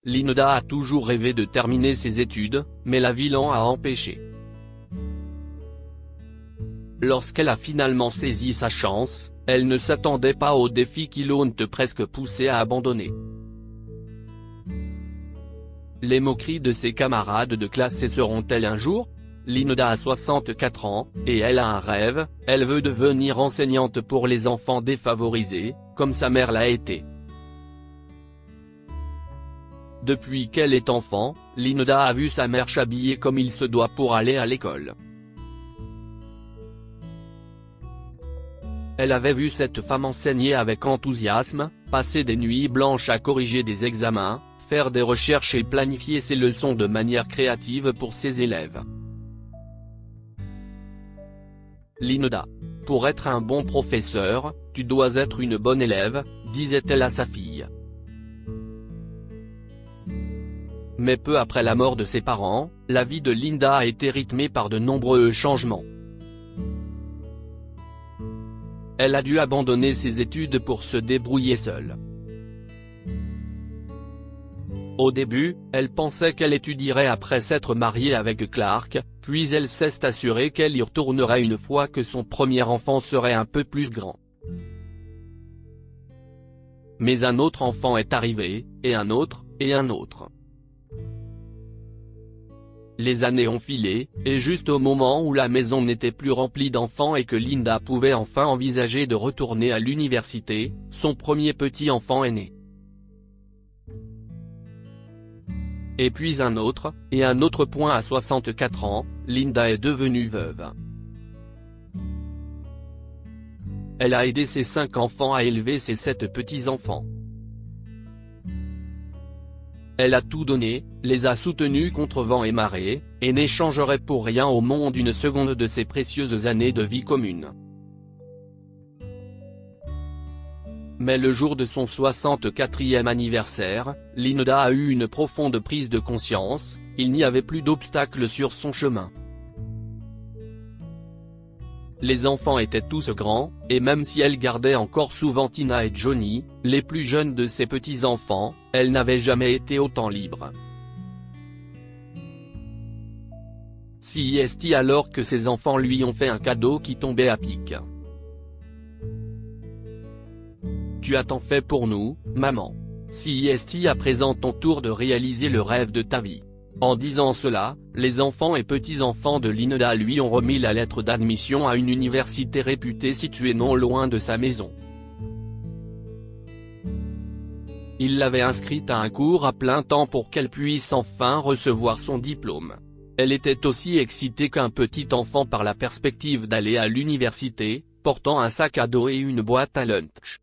Linda a toujours rêvé de terminer ses études, mais la vie l'en a empêché. Lorsqu'elle a finalement saisi sa chance, elle ne s'attendait pas au défi qui l'ont presque poussé à abandonner. Les moqueries de ses camarades de classe cesseront-elles un jour? Linda a 64 ans, et elle a un rêve, elle veut devenir enseignante pour les enfants défavorisés, comme sa mère l'a été. Depuis qu'elle est enfant, Linda a vu sa mère s'habiller comme il se doit pour aller à l'école. Elle avait vu cette femme enseigner avec enthousiasme, passer des nuits blanches à corriger des examens, faire des recherches et planifier ses leçons de manière créative pour ses élèves. Linda. Pour être un bon professeur, tu dois être une bonne élève, disait-elle à sa fille. Mais peu après la mort de ses parents, la vie de Linda a été rythmée par de nombreux changements. Elle a dû abandonner ses études pour se débrouiller seule. Au début, elle pensait qu'elle étudierait après s'être mariée avec Clark, puis elle s'est assurée qu'elle y retournerait une fois que son premier enfant serait un peu plus grand. Mais un autre enfant est arrivé, et un autre, et un autre. Les années ont filé, et juste au moment où la maison n'était plus remplie d'enfants et que Linda pouvait enfin envisager de retourner à l'université, son premier petit enfant est né. Et puis un autre point à 64 ans, Linda est devenue veuve. Elle a aidé ses 5 enfants à élever ses 7 petits-enfants. Elle a tout donné, les a soutenus contre vent et marée, et n'échangerait pour rien au monde une seconde de ses précieuses années de vie commune. Mais le jour de son 64e anniversaire, Linda a eu une profonde prise de conscience, il n'y avait plus d'obstacles sur son chemin. Les enfants étaient tous grands, et même si elle gardait encore souvent Tina et Johnny, les plus jeunes de ses petits-enfants, elle n'avait jamais été autant libre. CIST alors que ses enfants lui ont fait un cadeau qui tombait à pic. Tu as tant fait pour nous, maman. CIST à présent ton tour de réaliser le rêve de ta vie. En disant cela, les enfants et petits-enfants de Linda lui ont remis la lettre d'admission à une université réputée située non loin de sa maison. Il l'avait inscrite à un cours à plein temps pour qu'elle puisse enfin recevoir son diplôme. Elle était aussi excitée qu'un petit enfant par la perspective d'aller à l'université, portant un sac à dos et une boîte à lunch.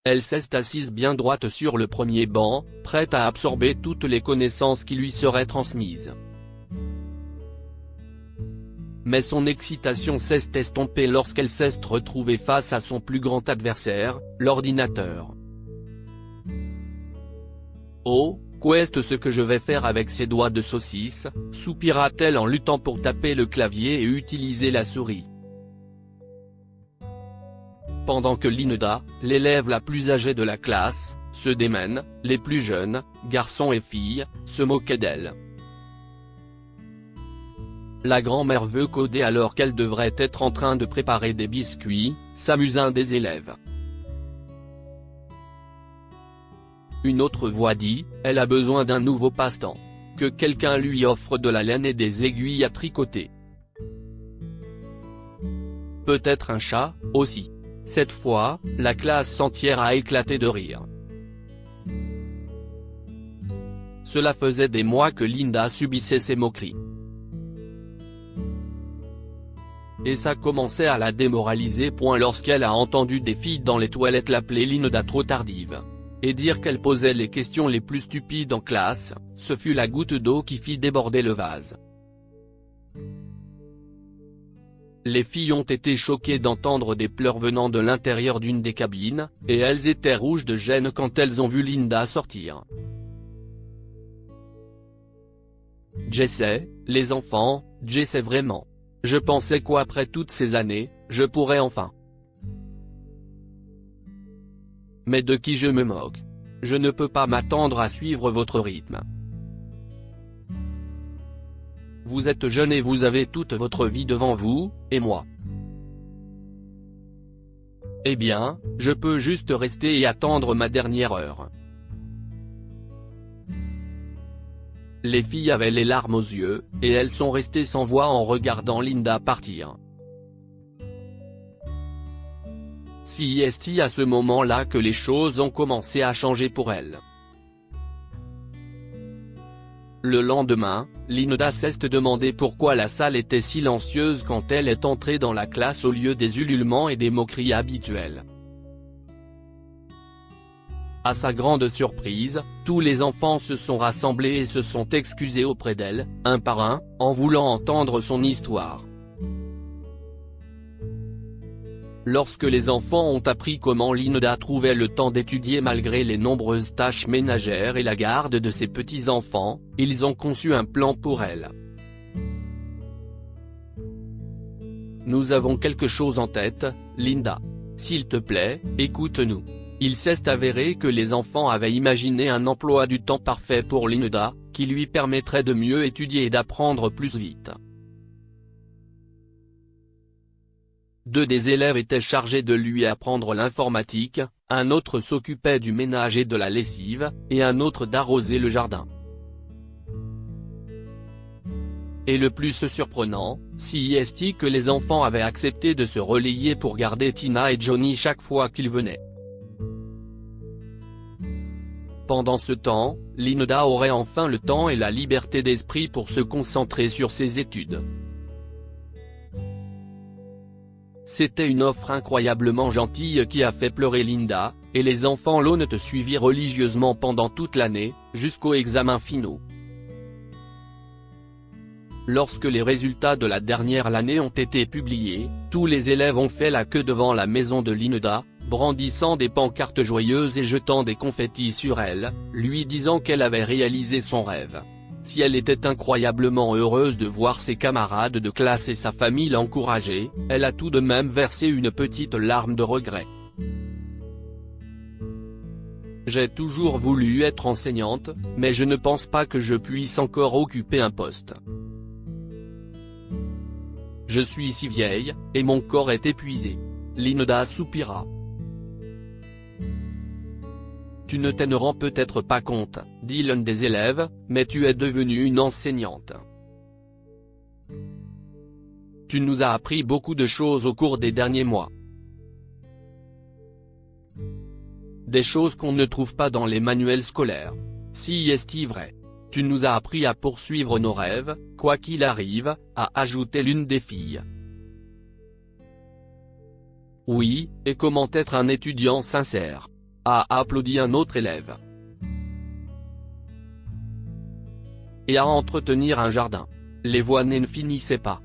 Elle s'est assise bien droite sur le premier banc, prête à absorber toutes les connaissances qui lui seraient transmises. Mais son excitation s'est estompée lorsqu'elle s'est retrouvée face à son plus grand adversaire, l'ordinateur. Oh, qu'est-ce ce que je vais faire avec ces doigts de saucisse, soupira-t-elle en luttant pour taper le clavier et utiliser la souris. Pendant que Linda, l'élève la plus âgée de la classe, se démène, les plus jeunes, garçons et filles, se moquaient d'elle. La grand-mère veut coder alors qu'elle devrait être en train de préparer des biscuits, s'amusant des élèves. Une autre voix dit, elle a besoin d'un nouveau passe-temps. Que quelqu'un lui offre de la laine et des aiguilles à tricoter. Peut-être un chat, aussi. Cette fois, la classe entière a éclaté de rire. Cela faisait des mois que Linda subissait ces moqueries. Et ça commençait à la démoraliser. Lorsqu'elle a entendu des filles dans les toilettes l'appeler Linda trop tardive. Et dire qu'elle posait les questions les plus stupides en classe, ce fut la goutte d'eau qui fit déborder le vase. Les filles ont été choquées d'entendre des pleurs venant de l'intérieur d'une des cabines, et elles étaient rouges de gêne quand elles ont vu Linda sortir. J'essaie, les enfants, j'essaie vraiment. Je pensais qu'après toutes ces années, je pourrais enfin. Mais de qui je me moque? Je ne peux pas m'attendre à suivre votre rythme. Vous êtes jeune et vous avez toute votre vie devant vous, et moi. Eh bien, je peux juste rester et attendre ma dernière heure. Les filles avaient les larmes aux yeux, et elles sont restées sans voix en regardant Linda partir. C'est à ce moment-là que les choses ont commencé à changer pour elle. Le lendemain, Linda s'est demandé pourquoi la salle était silencieuse quand elle est entrée dans la classe au lieu des ululements et des moqueries habituels. À sa grande surprise, tous les enfants se sont rassemblés et se sont excusés auprès d'elle, un par un, en voulant entendre son histoire. Lorsque les enfants ont appris comment Linda trouvait le temps d'étudier malgré les nombreuses tâches ménagères et la garde de ses petits-enfants, ils ont conçu un plan pour elle. Nous avons quelque chose en tête, Linda. S'il te plaît, écoute-nous. Il s'est avéré que les enfants avaient imaginé un emploi du temps parfait pour Linda, qui lui permettrait de mieux étudier et d'apprendre plus vite. Deux des élèves étaient chargés de lui apprendre l'informatique, un autre s'occupait du ménage et de la lessive, et un autre d'arroser le jardin. Et le plus surprenant, c'est que les enfants avaient accepté de se relayer pour garder Tina et Johnny chaque fois qu'ils venaient. Pendant ce temps, Linda aurait enfin le temps et la liberté d'esprit pour se concentrer sur ses études. C'était une offre incroyablement gentille qui a fait pleurer Linda, et les enfants l'ont suivi religieusement pendant toute l'année, jusqu'aux examens finaux. Lorsque les résultats de la dernière année ont été publiés, tous les élèves ont fait la queue devant la maison de Linda, brandissant des pancartes joyeuses et jetant des confettis sur elle, lui disant qu'elle avait réalisé son rêve. Si elle était incroyablement heureuse de voir ses camarades de classe et sa famille l'encourager, elle a tout de même versé une petite larme de regret. J'ai toujours voulu être enseignante, mais je ne pense pas que je puisse encore occuper un poste. Je suis si vieille, et mon corps est épuisé. Linda soupira. Tu ne t'en rends peut-être pas compte, dit l'un des élèves, mais tu es devenue une enseignante. Tu nous as appris beaucoup de choses au cours des derniers mois. Des choses qu'on ne trouve pas dans les manuels scolaires. Si est-il vrai. Tu nous as appris à poursuivre nos rêves, quoi qu'il arrive, a ajouté l'une des filles. Oui, et comment être un étudiant sincère, a applaudi un autre élève. Et à entretenir un jardin. Les voix ne finissaient pas.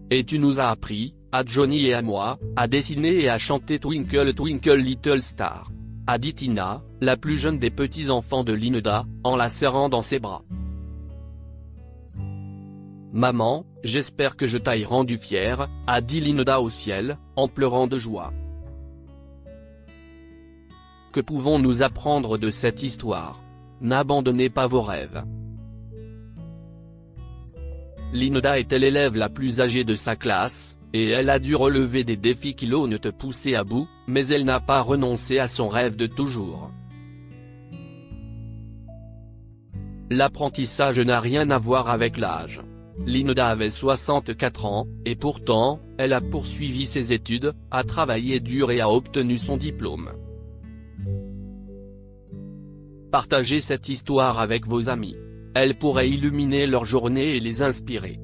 Et tu nous as appris, à Johnny et à moi, à dessiner et à chanter Twinkle Twinkle Little Star, a dit Tina, la plus jeune des petits-enfants de Linda, en la serrant dans ses bras. Maman, j'espère que je t'ai rendu fière, a dit Linda au ciel, en pleurant de joie. Que pouvons-nous apprendre de cette histoire? N'abandonnez pas vos rêves. Linda était l'élève la plus âgée de sa classe, et elle a dû relever des défis qui l'ont poussé à bout, mais elle n'a pas renoncé à son rêve de toujours. L'apprentissage n'a rien à voir avec l'âge. Linda avait 64 ans, et pourtant, elle a poursuivi ses études, a travaillé dur et a obtenu son diplôme. Partagez cette histoire avec vos amis. Elle pourrait illuminer leur journée et les inspirer.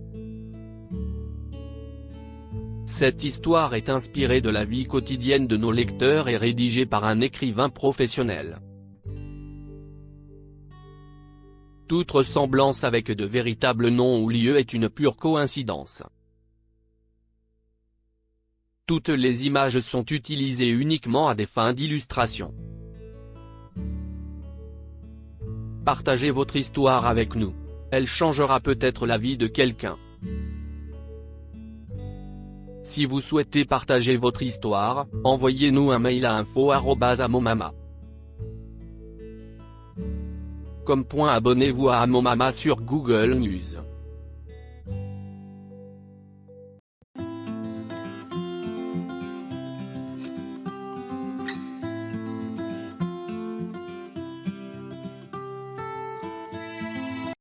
Cette histoire est inspirée de la vie quotidienne de nos lecteurs et rédigée par un écrivain professionnel. Toute ressemblance avec de véritables noms ou lieux est une pure coïncidence. Toutes les images sont utilisées uniquement à des fins d'illustration. Partagez votre histoire avec nous. Elle changera peut-être la vie de quelqu'un. Si vous souhaitez partager votre histoire, envoyez-nous un mail à info@amomama.com. Abonnez-vous à Amomama sur Google News.